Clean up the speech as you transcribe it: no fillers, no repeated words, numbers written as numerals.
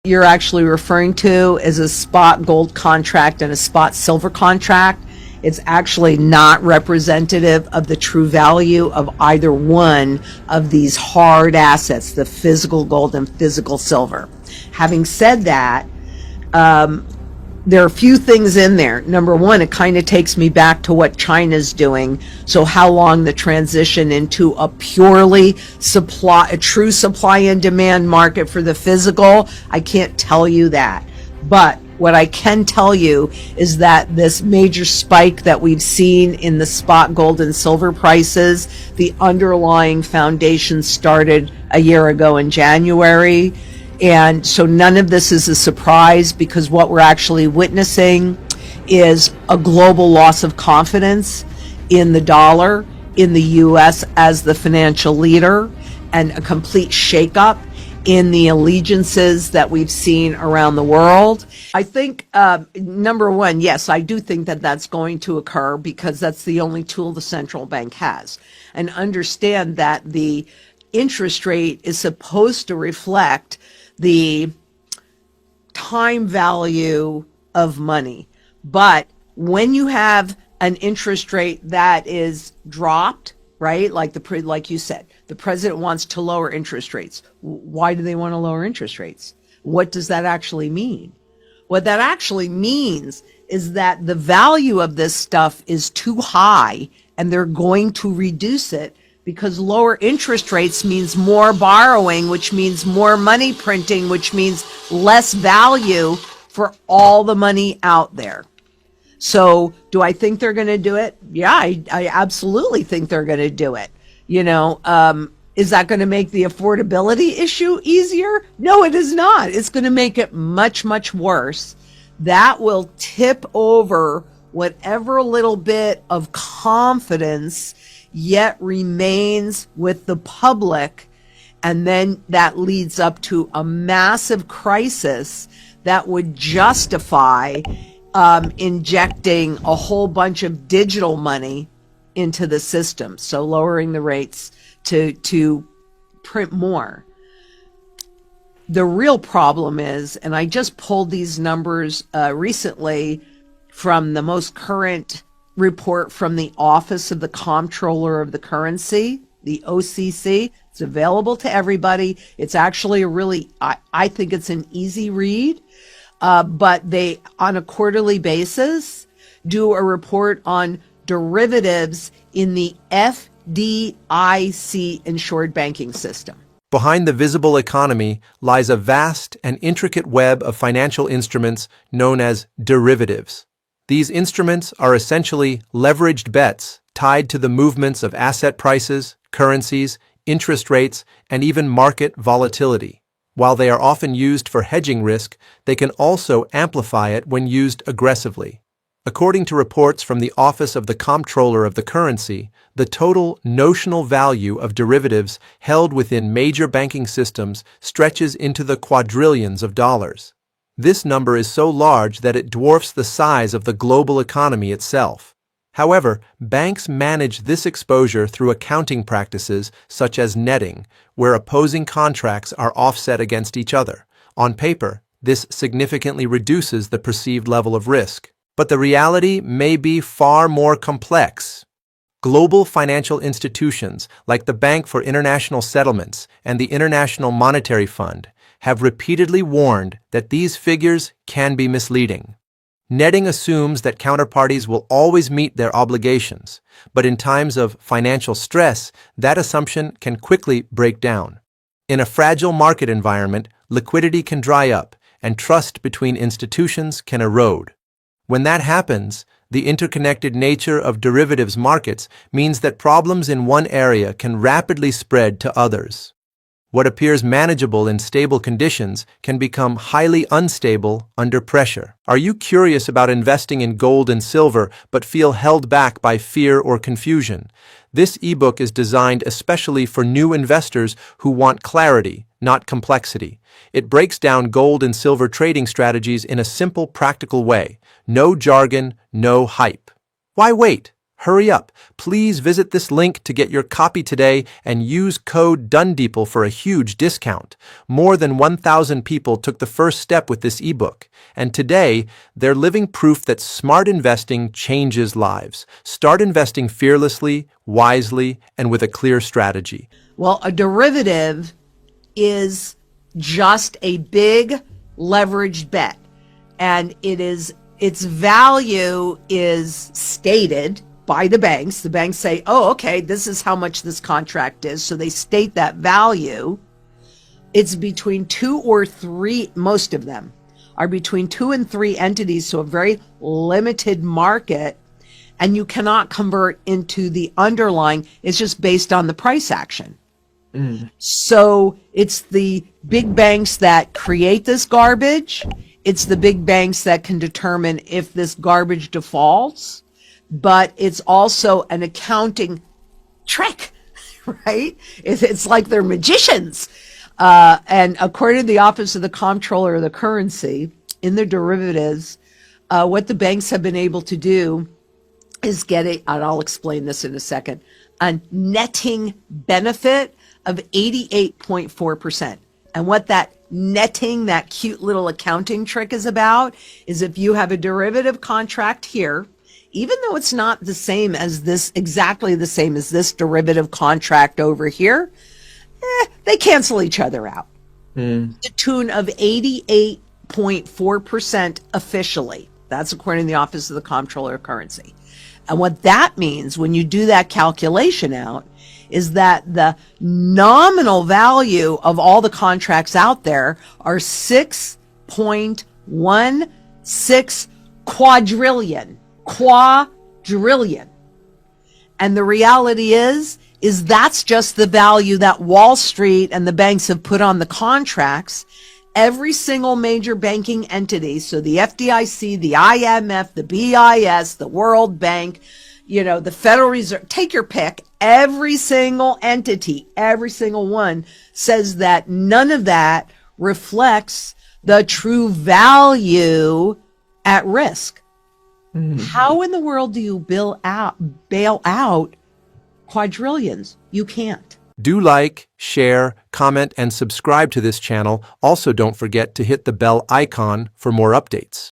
You're actually referring to is a spot gold contract and a spot silver contract. It's actually not representative of the true value of either one of these hard assets, the physical gold and physical silver. Having said that, there are a few things in there. Number one, it kind of takes me back to what China's doing. So how long the transition into a true supply and demand market for the physical, I can't tell you that. But what I can tell you is that this major spike that we've seen in the spot gold and silver prices, the underlying foundation started a year ago in January. And so none of this is a surprise, because what we're actually witnessing is a global loss of confidence in the dollar, in the U.S. as the financial leader, and a complete shakeup in the allegiances that we've seen around the world. I think, number one, yes, I do think that that's going to occur, because that's the only tool the central bank has. And understand that the interest rate is supposed to reflect the time value of money. But when you have an interest rate that is dropped, right? Like you said, the president wants to lower interest rates. Why do they want to lower interest rates? What does that actually mean? What that actually means is that the value of this stuff is too high, and they're going to reduce it, because lower interest rates means more borrowing, which means more money printing, which means less value for all the money out there. So do I think they're going to do it? Yeah, I absolutely think they're going to do it. Is that going to make the affordability issue easier? No, it is not. It's going to make it much, much worse. That will tip over whatever little bit of confidence yet remains with the public, and then that leads up to a massive crisis that would justify injecting a whole bunch of digital money into the system, so lowering the rates to print more. The real problem is, and I just pulled these numbers recently from the most current report from the Office of the Comptroller of the Currency, the OCC. It's available to everybody. It's actually I think it's an easy read, but they, on a quarterly basis, do a report on derivatives in the FDIC insured banking system. Behind the visible economy lies a vast and intricate web of financial instruments known as derivatives. These instruments are essentially leveraged bets tied to the movements of asset prices, currencies, interest rates, and even market volatility. While they are often used for hedging risk, they can also amplify it when used aggressively. According to reports from the Office of the Comptroller of the Currency, the total notional value of derivatives held within major banking systems stretches into the quadrillions of dollars. This number is so large that it dwarfs the size of the global economy itself. However, banks manage this exposure through accounting practices such as netting, where opposing contracts are offset against each other. On paper, this significantly reduces the perceived level of risk. But the reality may be far more complex. Global financial institutions like the Bank for International Settlements and the International Monetary Fund have repeatedly warned that these figures can be misleading. Netting assumes that counterparties will always meet their obligations, but in times of financial stress, that assumption can quickly break down. In a fragile market environment, liquidity can dry up and trust between institutions can erode. When that happens, the interconnected nature of derivatives markets means that problems in one area can rapidly spread to others. What appears manageable in stable conditions can become highly unstable under pressure. Are you curious about investing in gold and silver but feel held back by fear or confusion? This ebook is designed especially for new investors who want clarity, not complexity. It breaks down gold and silver trading strategies in a simple, practical way. No jargon, no hype. Why wait? Hurry up. Please visit this link to get your copy today and use code DUNDEEPLE for a huge discount. More than 1,000 people took the first step with this ebook, and today they're living proof that smart investing changes lives. Start investing fearlessly, wisely, and with a clear strategy. Well, a derivative is just a big leveraged bet, and its value is stated by the banks. The banks say, oh, okay, this is how much this contract is. So they state that value. It's between two or three, most of them are between 2 and 3 entities, so a very limited market, and you cannot convert into the underlying. It's just based on the price action. So it's the big banks that create this garbage. It's the big banks that can determine if this garbage defaults, but it's also an accounting trick, right? It's like they're magicians. And according to the Office of the Comptroller of the Currency, in the derivatives, what the banks have been able to do is get and I'll explain this in a second, a netting benefit of 88.4%. And what that netting, that cute little accounting trick is about, is if you have a derivative contract here, even though it's not the same as this, exactly the same as this derivative contract over here, they cancel each other out. To the tune of 88.4% officially. That's according to the Office of the Comptroller of Currency. And what that means when you do that calculation out is that the nominal value of all the contracts out there are 6.16 quadrillion. And the reality is that's just the value that Wall Street and the banks have put on the contracts. Every single major banking entity, so the FDIC, the IMF, the BIS, the World Bank, the Federal Reserve, take your pick. Every single entity, every single one says that none of that reflects the true value at risk. How in the world do you bail out quadrillions? You can't. Do like, share, comment, and subscribe to this channel. Also, don't forget to hit the bell icon for more updates.